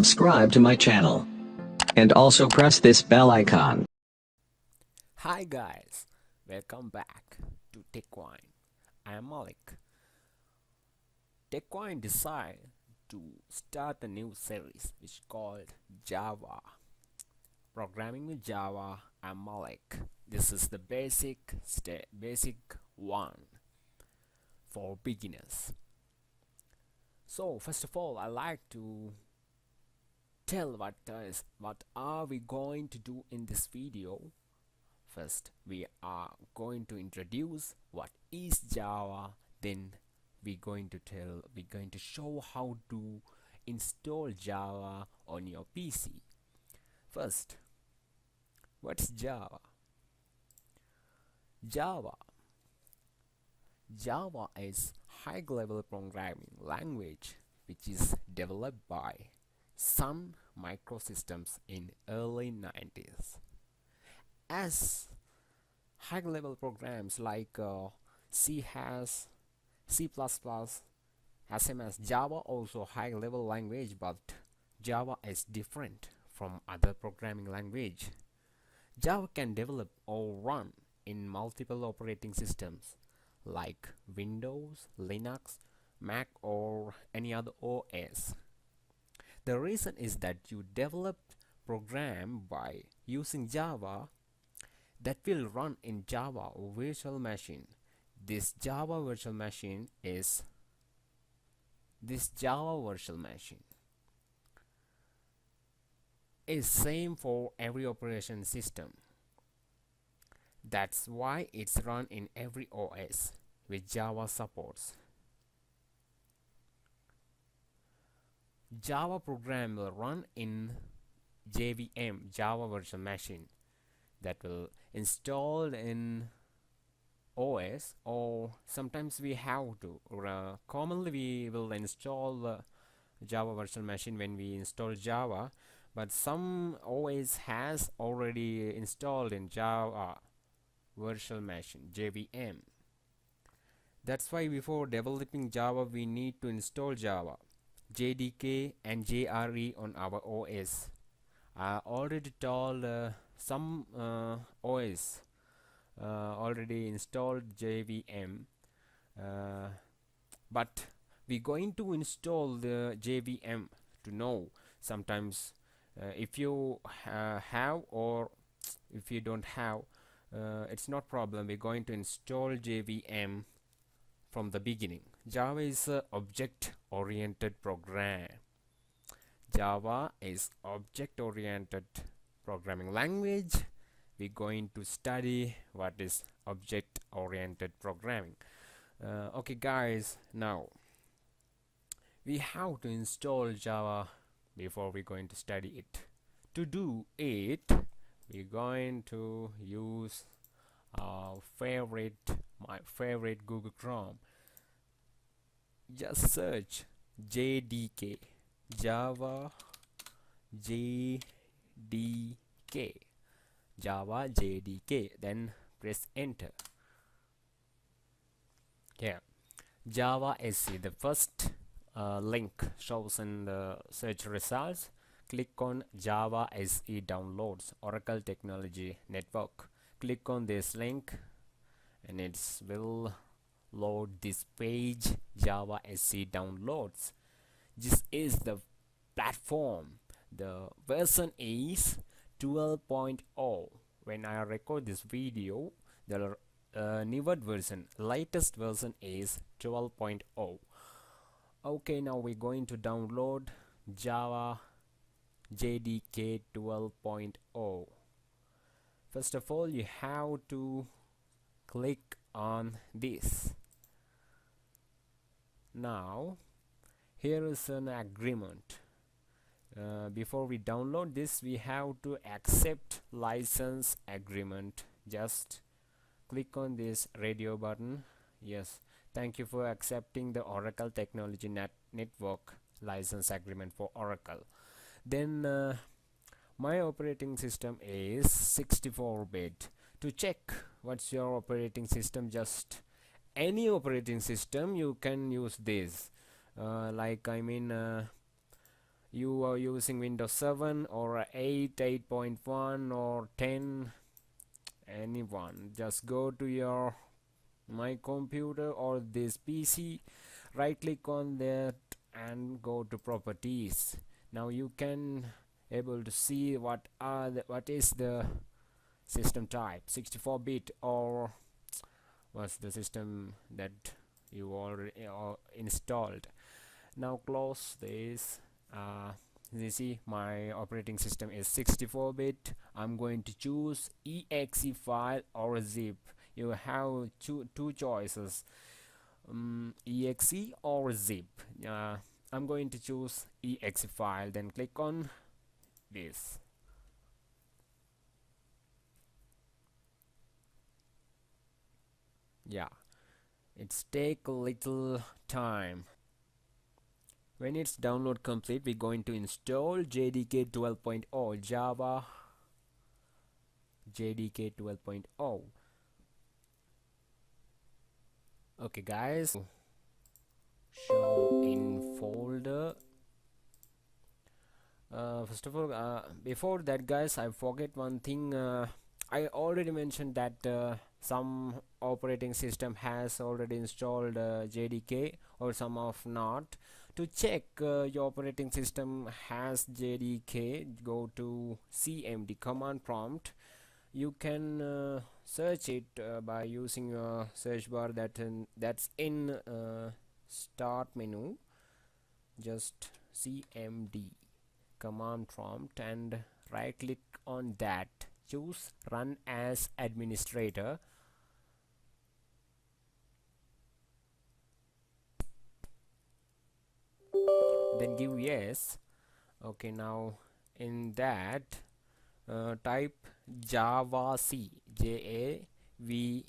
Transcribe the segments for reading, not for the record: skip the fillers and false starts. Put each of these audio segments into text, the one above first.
subscribe to my channel. And also press this bell icon. Hi guys, welcome back to TechWine. I am Malik. TechWine decided to start a new series which is called Java. Programming with Java. I'm Malik. This is the basic one for beginners. So first of all, I like to tell what are we going to do in this video. First, we are going to introduce what is Java. Then we're going to show how to install Java on your PC. First, what's Java? Java is high-level programming language which is developed by Sun Microsystems in early 90s. As high-level programs like C has C++, same as Java, also high-level language, but Java is different from other programming language. Java can develop or run in multiple operating systems like Windows, Linux, Mac, or any other OS. The reason is that you develop program by using Java that will run in Java virtual machine. This Java virtual machine is same for every operation system. That's why it's run in every OS which Java supports. Java program will run in JVM, Java virtual machine, that will installed in OS, or sometimes we have to commonly we will install the Java virtual machine when we install Java, but some OS has already installed in Java virtual machine, JVM. That's why before developing Java we need to install Java JDK and JRE on our OS. I already told some OS already installed JVM, but we're going to install the JVM to know sometimes if you have or if you don't have, it's not problem. We're going to install JVM from the beginning. Java is a object-oriented program. Java is object-oriented programming language. We're going to study what is object-oriented programming. Okay guys, now we have to install Java before we're going to study it. To do it, we're going to use my favorite Google Chrome. Just search JDK, Java JDK, Java JDK, then press enter. Here, Java SE, the first link shows in the search results. Click on Java SE downloads, Oracle Technology Network. Click on this link and it will load this page, Java SE downloads. This is the platform. The version is 12.0. When I record this video, the newer version, latest version is 12.0. Okay, now we're going to download Java JDK 12.0. First of all, you have to click on this. Now here is an agreement. Before we download this, we have to accept license agreement. Just click on this radio button. Yes, thank you for accepting the Oracle Technology Network license agreement for Oracle. Then my operating system is 64-bit. To check what's your operating system, just any operating system you can use this. you are using Windows 7 or 8, 8.1 or 10, anyone, just go to your my computer or this PC, right click on that and go to properties. Now you can able to see what is the system type, 64-bit or what's the system that you already installed. Now close this. You see my operating system is 64-bit. I'm going to choose exe file or zip. You have two choices, exe or zip. I'm going to choose exe file, then click on this. Yeah, it's take a little time. When it's download complete, we're going to install JDK 12.0, Java JDK 12.0. Okay guys, show in folder. First of all, before that guys, I forget one thing. I already mentioned that some operating system has already installed JDK or some of not. To check your operating system has JDK, go to cmd command prompt. You can search it by using your search bar that's in start menu. Just cmd command prompt and right click on that, choose run as administrator. Then give yes. Okay, now in that type javac, JAVAC,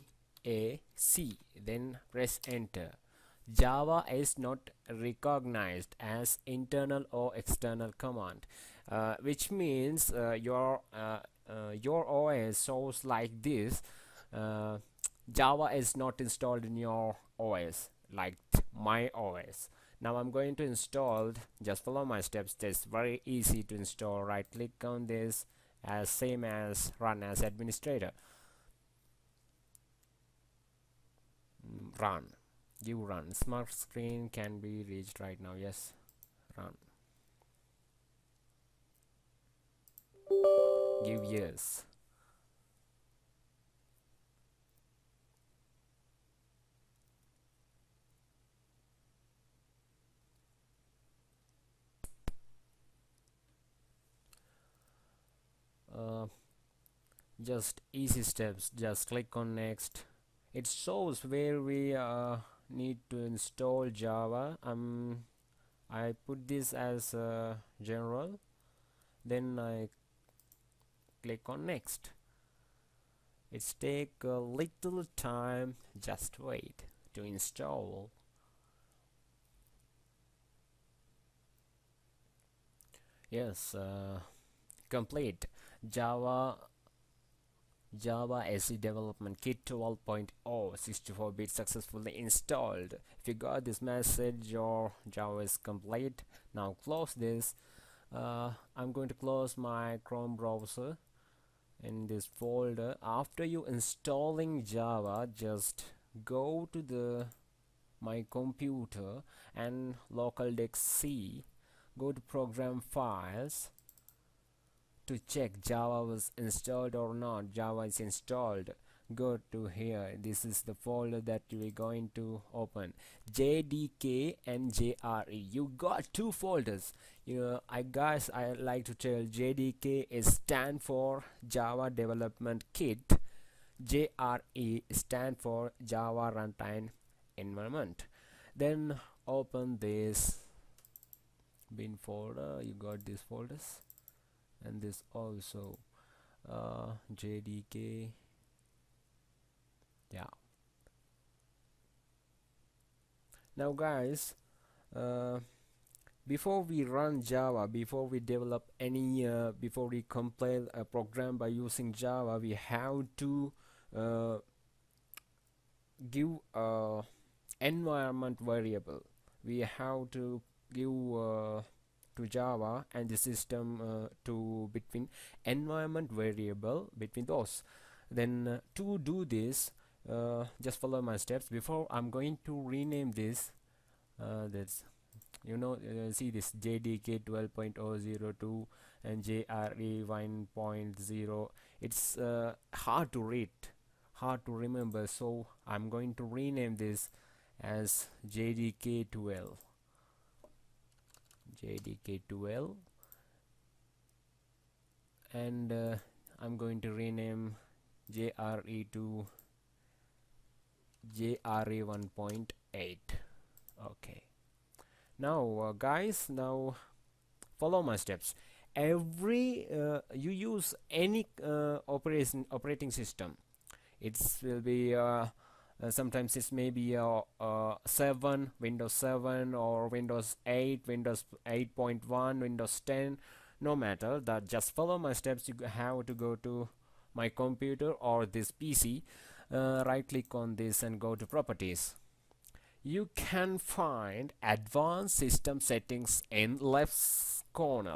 then press enter. Java is not recognized as internal or external command, which means your OS shows like this. Java is not installed in your OS like my OS. Now I'm going to install, just follow my steps. It's very easy to install. Right click on this, as same as run as administrator. Run, give run. Smart screen can be reached right now. Yes, run, give yes. Just easy steps, just click on next. It shows where we need to install Java. I put this as general, then I click on next. It's take a little time, just wait to install. Yes, complete. Java SE Development Kit 12.0 64-bit successfully installed. If you got this message, your Java is complete. Now close this. I'm going to close my Chrome browser in this folder. After you installing Java, just go to the my computer and local disk C, go to program files to check Java was installed or not. Java is installed. Go to here, this is the folder that we're going to open, JDK and JRE. You got two folders. I like to tell JDK is stand for Java Development Kit, JRE stand for Java Runtime Environment. Then open this bin folder. You got these folders and this also, JDK. Yeah. Now guys, before we run Java, before we develop any before we compile a program by using Java, we have to give environment variable. We have to give to Java and the system to between environment variable between those. Then to do this, just follow my steps. Before I'm going to rename this, that's see this JDK 12.002 and JRE 1.0. It's hard to read, hard to remember, so I'm going to rename this as JDK 12. JDK 12, and I'm going to rename JRE to JRE 1.8. okay. Now guys, now follow my steps. Every you use any operating system, it will be sometimes it may be 7, Windows 7 or Windows 8, Windows 8.1, Windows 10, no matter that. Just follow my steps. You have to go to my computer or this PC, right click on this and go to properties. You can find advanced system settings in left corner.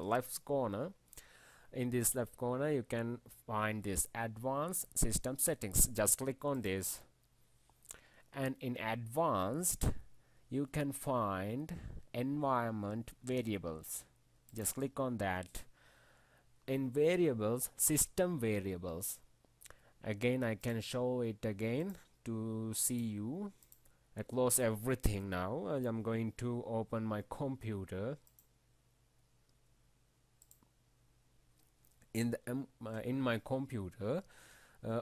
In this left corner you can find this advanced system settings. Just click on this, and in advanced you can find environment variables. Just click on that. In variables, system variables, again I can show it again to see you. I close everything now. I'm going to open my computer. In my computer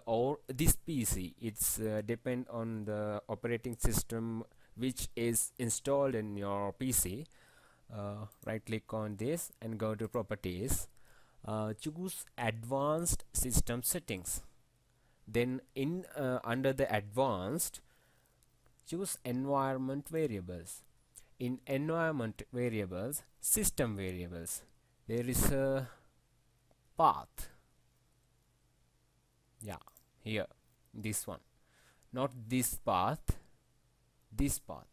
or this PC, it's depend on the operating system which is installed in your PC. Right click on this and go to properties. Choose advanced system settings. Then in under the advanced, choose environment variables. In environment variables, system variables, there is a path. Yeah, here, this one, not this path, this path.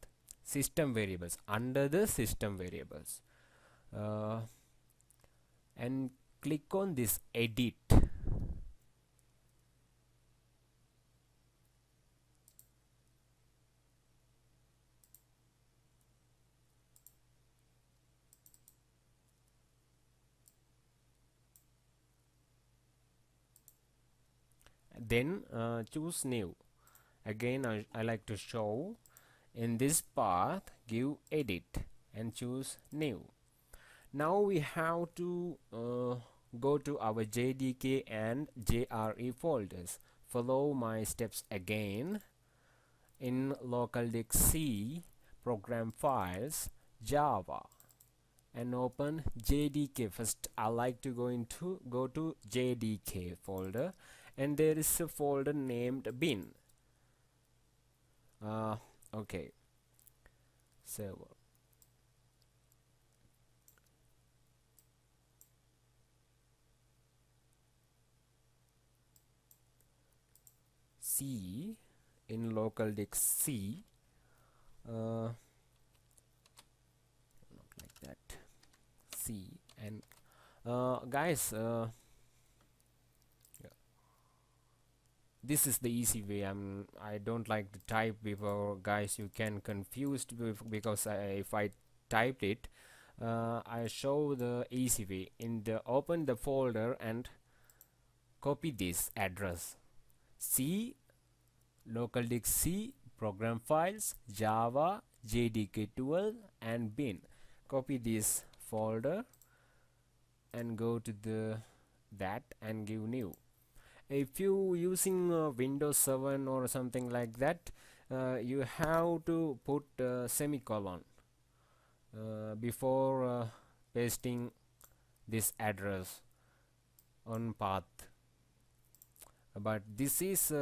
System variables, under the system variables, and click on this edit. Then choose new. Again I like to show in this path, give edit and choose new. Now we have to go to our JDK and JRE folders. Follow my steps again. In local disk C, program files, Java, and open JDK. First I like to go to JDK folder, and there is a folder named bin. Okay, server. C, in local disk C, not like that, C, and guys, this is the easy way. I don't like to type before, guys. You can confused because if I typed it, I show the easy way. Open the folder and copy this address. C, local disk C, program files, Java, JDK 12, and bin. Copy this folder and go to that and give new. If you using Windows 7 or something like that, you have to put semicolon before pasting this address on path. But this is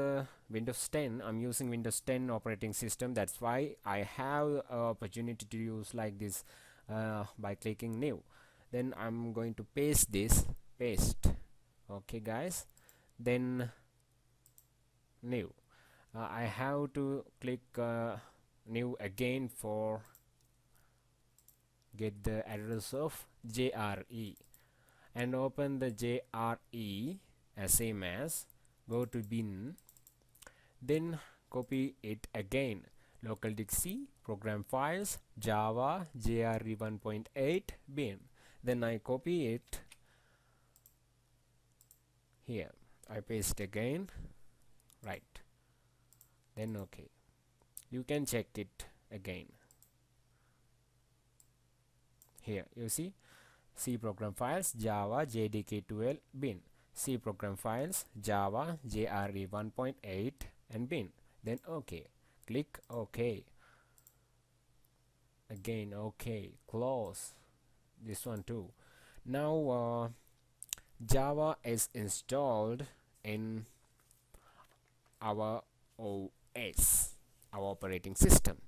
Windows 10. I'm using Windows 10 operating system. That's why I have opportunity to use like this by clicking new. Then I'm going to paste this. Okay, guys. Then new. I have to click new again for get the address of JRE and open the JRE as same as, go to bin, then copy it again, local disk C, program files, Java JRE 1.8 bin. Then I copy it here, I paste again, right, then okay, you can check it again. Here you see C program files Java JDK 12 bin, C program files Java JRE 1.8 and bin, then okay, click OK, again OK, close this one too. Now Java is installed in our OS, our operating system.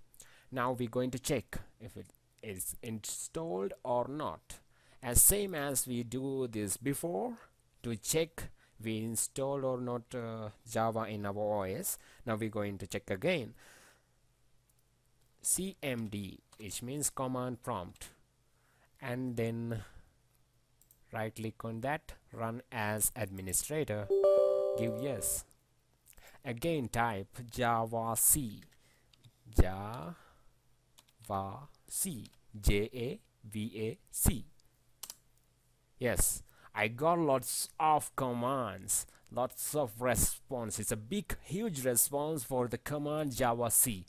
Now we're going to check if it is installed or not, as same as we do this before to check we installed or not Java in our OS. Now we're going to check again cmd, which means command prompt, and then right click on that, run as administrator, give yes, again type java c, java c, JAVAC. Yes, I got lots of commands, lots of response. It's a big huge response for the command java c.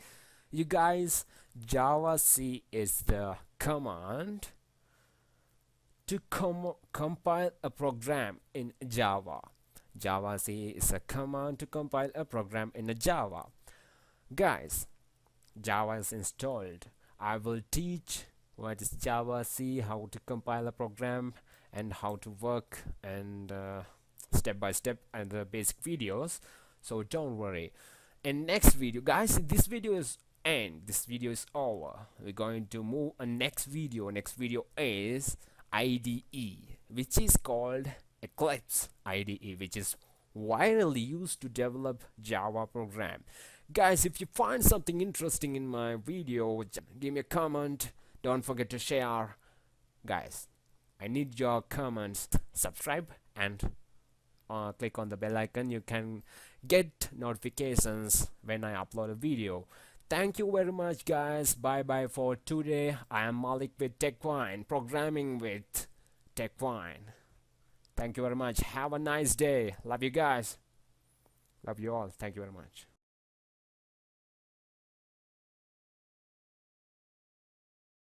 You guys, java c is the command to compile a program in Java. Java C is a command to compile a program in a Java. Guys, Java is installed. I will teach what is Java C, how to compile a program, and how to work, and step by step, and the basic videos. So don't worry. In next video, guys, this video is end. This video is over. We're going to move a next video. Next video is IDE, which is called Eclipse IDE, which is widely used to develop Java program. Guys, if you find something interesting in my video, give me a comment. Don't forget to share. Guys, I need your comments. Subscribe and click on the bell icon. You can get notifications when I upload a video. Thank you very much, guys. Bye bye for today. I am Malik with TechWine, programming with TechWine. Thank you very much. Have a nice day. Love you guys. Love you all. Thank you very much.